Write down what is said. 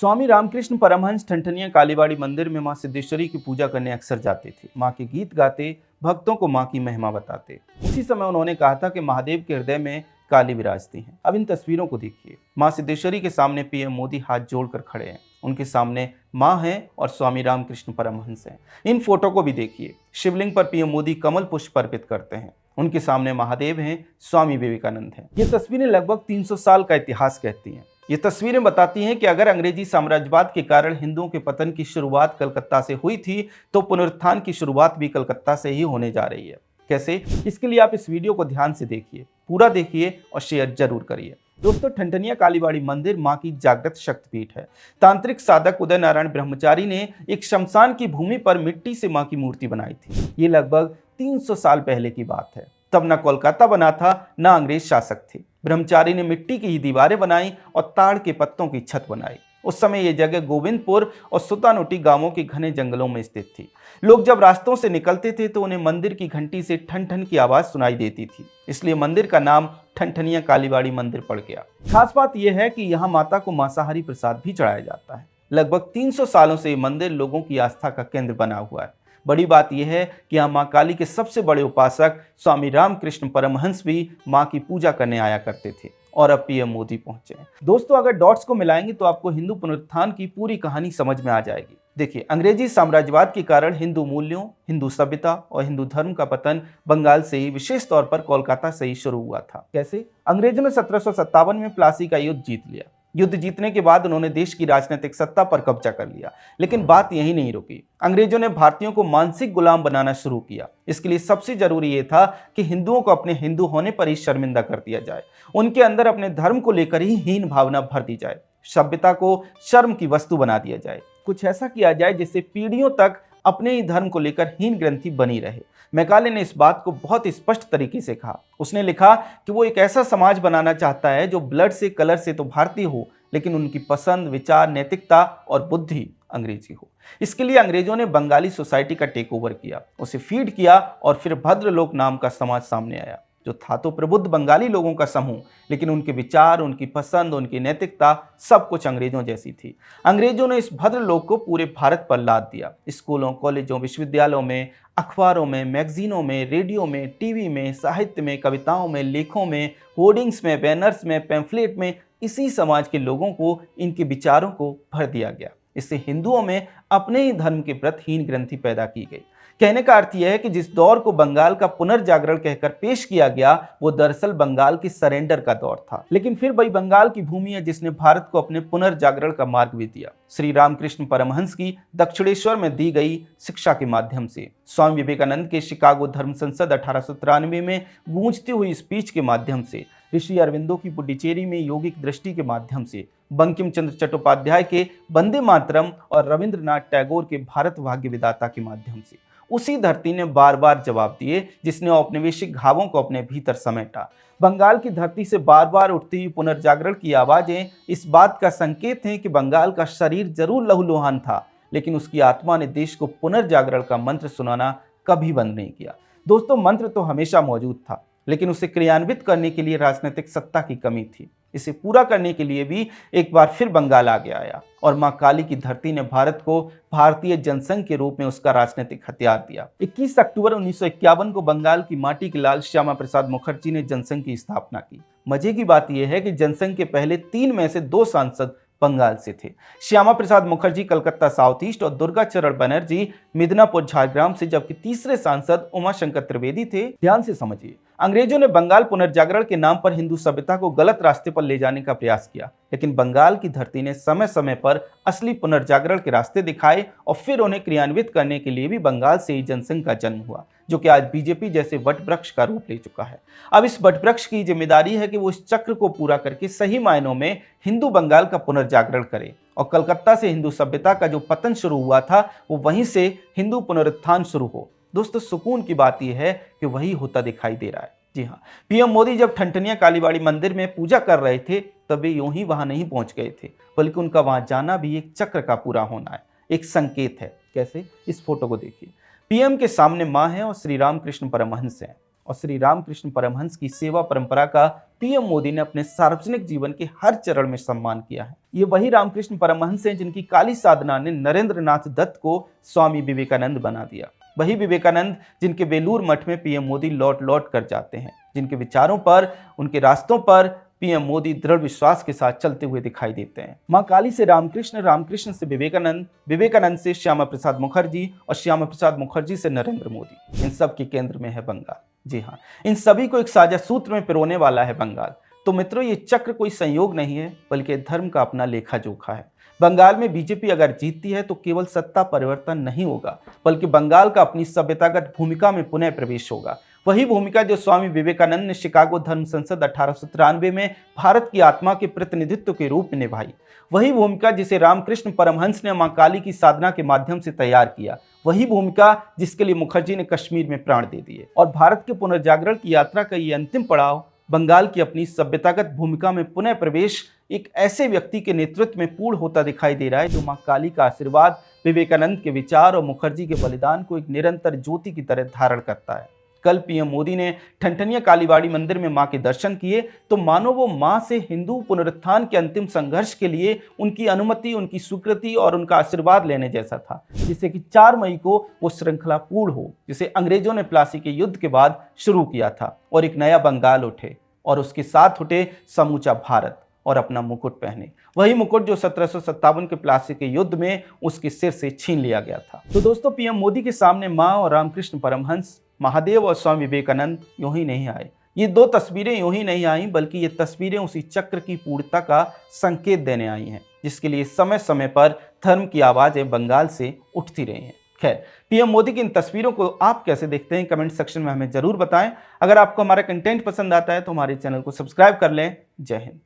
स्वामी रामकृष्ण परमहंस ठनठनिया कालीबाड़ी मंदिर में मां सिद्धेश्वरी की पूजा करने अक्सर जाते थे। मां के गीत गाते, भक्तों को मां की महिमा बताते। उसी समय उन्होंने कहा था कि महादेव के हृदय में काली विराजती हैं। अब इन तस्वीरों को देखिए। मां सिद्धेश्वरी के सामने पीएम मोदी हाथ जोड़कर खड़े हैं। उनके सामने मां हैं और स्वामी रामकृष्ण परमहंस हैं। इन फोटो को भी देखिए। शिवलिंग पर पीएम मोदी कमल पुष्प अर्पित करते हैं। उनके सामने महादेव हैं, स्वामी विवेकानंद हैं। ये तस्वीरें लगभग 300 साल का इतिहास कहती हैं। ये तस्वीरें बताती हैं कि अगर अंग्रेजी साम्राज्यवाद के कारण हिंदुओं के पतन की शुरुआत कलकत्ता से हुई थी, तो पुनरुत्थान की शुरुआत भी कलकत्ता से ही होने जा रही है। कैसे? इसके लिए आप इस वीडियो को ध्यान से देखिए, पूरा देखिए और शेयर जरूर करिए। दोस्तों, ठनठनिया कालीबाड़ी मंदिर मां की जागृत शक्तिपीठ है। तांत्रिक साधक उदय नारायण ब्रह्मचारी ने एक शमशान की भूमि पर मिट्टी से मां की मूर्ति बनाई थी। ये लगभग 300 साल पहले की बात है। तब न कोलकाता बना था, न अंग्रेज शासक थे। ब्रह्मचारी ने मिट्टी की ही दीवारें बनाई और ताड़ के पत्तों की छत बनाई। उस समय यह जगह गोविंदपुर और सुतानोटी गांवों के घने जंगलों में स्थित थी। लोग जब रास्तों से निकलते थे तो उन्हें मंदिर की घंटी से ठन ठन की आवाज सुनाई देती थी। इसलिए मंदिर का नाम ठनठनिया कालीबाड़ी मंदिर पड़ गया। खास बात यह है कि यहाँ माता को मांसाहारी प्रसाद भी चढ़ाया जाता है। लगभग 300 सालों से ये मंदिर लोगों की आस्था का केंद्र बना हुआ है। बड़ी बात यह है कि यहाँ मां काली के सबसे बड़े उपासक स्वामी रामकृष्ण परमहंस भी मां की पूजा करने आया करते थे। और अब पीएम मोदी पहुंचे हैं। दोस्तों, अगर डॉट्स को मिलाएंगे तो आपको हिंदू पुनरुत्थान की पूरी कहानी समझ में आ जाएगी। देखिए, अंग्रेजी साम्राज्यवाद के कारण हिंदू मूल्यों, हिंदू सभ्यता और हिंदू धर्म का पतन बंगाल से ही, विशेष तौर पर कोलकाता से ही शुरू हुआ था। कैसे? अंग्रेजों ने 1757 में प्लासी का युद्ध जीत लिया। युद्ध जीतने के बाद उन्होंने देश की राजनीतिक सत्ता पर कब्जा कर लिया। लेकिन बात यही नहीं रुकी। अंग्रेजों ने भारतीयों को मानसिक गुलाम बनाना शुरू किया। इसके लिए सबसे जरूरी यह था कि हिंदुओं को अपने हिंदू होने पर ही शर्मिंदा कर दिया जाए। उनके अंदर अपने धर्म को लेकर ही हीन भावना भर दी जाए। सभ्यता को शर्म की वस्तु बना दिया जाए। कुछ ऐसा किया जाए जिससे पीढ़ियों तक अपने ही धर्म को लेकर हीन ग्रंथि बनी रहे। मैकाले ने इस बात को बहुत स्पष्ट तरीके से कहा। उसने लिखा कि वो एक ऐसा समाज बनाना चाहता है जो ब्लड से, कलर से तो भारतीय हो, लेकिन उनकी पसंद, विचार, नैतिकता और बुद्धि अंग्रेजी हो। इसके लिए अंग्रेजों ने बंगाली सोसाइटी का टेक ओवर किया, उसे फीड किया और फिर भद्रलोक नाम का समाज सामने आया, जो था तो प्रबुद्ध बंगाली लोगों का समूह, लेकिन उनके विचार, उनकी पसंद, उनकी नैतिकता सब कुछ अंग्रेजों जैसी थी। अंग्रेजों ने इस भद्रलोक को पूरे भारत पर लाद दिया। स्कूलों, कॉलेजों, विश्वविद्यालयों में, अखबारों में, मैगजीनों में, रेडियो में, टीवी में, साहित्य में, कविताओं में, लेखों में, होर्डिंग्स में, बैनर्स में, पैम्फलेट में इसी समाज के लोगों को, इनके विचारों को भर दिया गया। इससे हिंदुओं में अपने ही धर्म के प्रति हीन ग्रंथि पैदा की गई। कहने का अर्थ यह है कि जिस दौर को बंगाल का पुनर्जागरण कहकर पेश किया गया, वो दरअसल बंगाल की सरेंडर का दौर था। लेकिन फिर वही बंगाल की भूमि है जिसने भारत को अपने पुनर्जागरण का मार्ग भी दिया। श्री रामकृष्ण परमहंस की दक्षिणेश्वर में दी गई शिक्षा के माध्यम से, स्वामी विवेकानंद के शिकागो धर्म संसद 1893 में गूंजती हुई स्पीच के माध्यम से, ऋषि अरविंदो की पुडुचेरी में योगिक दृष्टि के माध्यम से, बंकिम चंद्र चट्टोपाध्याय के वंदे मातरम और रविंद्रनाथ टैगोर के भारत भाग्य विधाता के माध्यम से उसी धरती ने बार बार जवाब दिए, जिसने औपनिवेशिक घावों को अपने भीतर समेटा। बंगाल की धरती से बार बार उठती हुई पुनर्जागरण की आवाजें इस बात का संकेत हैं कि बंगाल का शरीर जरूर लहूलुहान था, लेकिन उसकी आत्मा ने देश को पुनर्जागरण का मंत्र सुनाना कभी बंद नहीं किया। दोस्तों, मंत्र तो हमेशा मौजूद था, लेकिन उसे क्रियान्वित करने के लिए राजनीतिक सत्ता की कमी थी। इसे पूरा करने के लिए भी एक बार फिर बंगाल आगे आया और मां काली की धरती ने भारत को भारतीय जनसंघ के रूप में उसका राजनीतिक हथियार दिया। 21 अक्टूबर 1951 को बंगाल की माटी के लाल श्यामा प्रसाद मुखर्जी ने जनसंघ की स्थापना की। मजे की बात यह है कि जनसंघ के पहले 3 में से 2 सांसद बंगाल से थे। श्यामा प्रसाद मुखर्जी कलकत्ता साउथ ईस्ट और दुर्गा चरण बनर्जी मिदनापुर झारग्राम से, जबकि तीसरे सांसद उमाशंकर त्रिवेदी थे। ध्यान से समझिए, अंग्रेजों ने बंगाल पुनर्जागरण के नाम पर हिंदू सभ्यता को गलत रास्ते पर ले जाने का प्रयास किया, लेकिन बंगाल की धरती ने समय समय पर असली पुनर्जागरण के रास्ते दिखाए और फिर उन्हें क्रियान्वित करने के लिए भी बंगाल से ही जनसंघ का जन्म हुआ, जो कि आज बीजेपी जैसे वटवृक्ष का रूप ले चुका है। अब इस वटवृक्ष की जिम्मेदारी है कि वो इस चक्र को पूरा करके सही मायनों में हिंदू बंगाल का पुनर्जागरण करे और कलकत्ता से हिंदू सभ्यता का जो पतन शुरू हुआ था, वो वहीं से हिंदू पुनरुत्थान शुरू हो। दोस्तों, सुकून की बात यह है कि वही होता दिखाई दे रहा है। जी हाँ, पीएम मोदी जब ठनठनिया कालीबाड़ी मंदिर में पूजा कर रहे थे, तब वे यूं ही वहां नहीं पहुंच गए थे, बल्कि उनका वहां जाना भी एक चक्र का पूरा होना है, एक संकेत है। कैसे? इस फोटो को देखिए। पीएम के सामने मां है और श्री रामकृष्ण परमहंस हैं और श्री रामकृष्ण परमहंस की सेवा परंपरा का पीएम मोदी ने अपने सार्वजनिक जीवन के हर चरण में सम्मान किया है। ये वही रामकृष्ण परमहंस हैं जिनकी काली साधना ने नरेंद्र नाथ दत्त को स्वामी विवेकानंद बना दिया। वही विवेकानंद जिनके बेलूर मठ में पीएम मोदी लौट लौट कर जाते हैं, जिनके विचारों पर, उनके रास्तों पर पीएम मोदी दृढ़ विश्वास के साथ चलते हुए दिखाई देते हैं। मां काली से रामकृष्ण, रामकृष्ण से विवेकानंद, विवेकानंद से श्यामा प्रसाद मुखर्जी और श्यामा प्रसाद मुखर्जी से नरेंद्र मोदी। इन सब के केंद्र में है बंगाल। जी हाँ, इन सभी को एक साझा सूत्र में पिरोने वाला है बंगाल। तो मित्रों, ये चक्र कोई संयोग नहीं है, बल्कि धर्म का अपना लेखा जोखा है। बंगाल में बीजेपी अगर जीतती है तो केवल सत्ता परिवर्तन नहीं होगा, बल्कि बंगाल का अपनी सभ्यतागत भूमिका में पुनः प्रवेश होगा। वही भूमिका जो स्वामी विवेकानंद ने शिकागो धर्म संसद 1893 में भारत की आत्मा के प्रतिनिधित्व के रूप में निभाई। वही भूमिका जिसे रामकृष्ण परमहंस ने मां काली की साधना के माध्यम से तैयार किया। वही भूमिका जिसके लिए मुखर्जी ने कश्मीर में प्राण दे दिए। और भारत के पुनर्जागरण की यात्रा का ये अंतिम पड़ाव बंगाल की अपनी सभ्यतागत भूमिका में पुनः प्रवेश एक ऐसे व्यक्ति के नेतृत्व में पूर्ण होता दिखाई दे रहा है जो मां काली का आशीर्वाद, विवेकानंद के विचार और मुखर्जी के बलिदान को एक निरंतर ज्योति की तरह धारण करता है। कल पीएम मोदी ने ठनठनिया कालीबाड़ी मंदिर में मां के दर्शन किए तो मानो वो मां से हिंदू पुनरुत्थान के अंतिम संघर्ष के लिए उनकी अनुमति, उनकी स्वीकृति और उनका आशीर्वाद लेने जैसा था, जिससे कि 4 मई को वो श्रृंखला पूर्ण हो जिसे अंग्रेजों ने प्लासी के युद्ध के बाद शुरू किया था और एक नया बंगाल उठे और उसके साथ उठे समूचा भारत और अपना मुकुट पहने। वही मुकुट जो 1757 के प्लासी के युद्ध में उसके सिर से छीन लिया गया था। तो दोस्तों, पीएम मोदी के सामने मां और रामकृष्ण परमहंस, महादेव और स्वामी विवेकानंद यूं ही नहीं आए। ये 2 तस्वीरें यूं ही नहीं आई, बल्कि ये तस्वीरें उसी चक्र की पूर्णता का संकेत देने आई हैं, जिसके लिए समय समय पर धर्म की आवाजें बंगाल से उठती रही हैं। खैर, पीएम मोदी की इन तस्वीरों को आप कैसे देखते हैं, कमेंट सेक्शन में हमें जरूर बताएं। अगर आपको हमारा कंटेंट पसंद आता है तो हमारे चैनल को सब्सक्राइब कर लें। जय हिंद।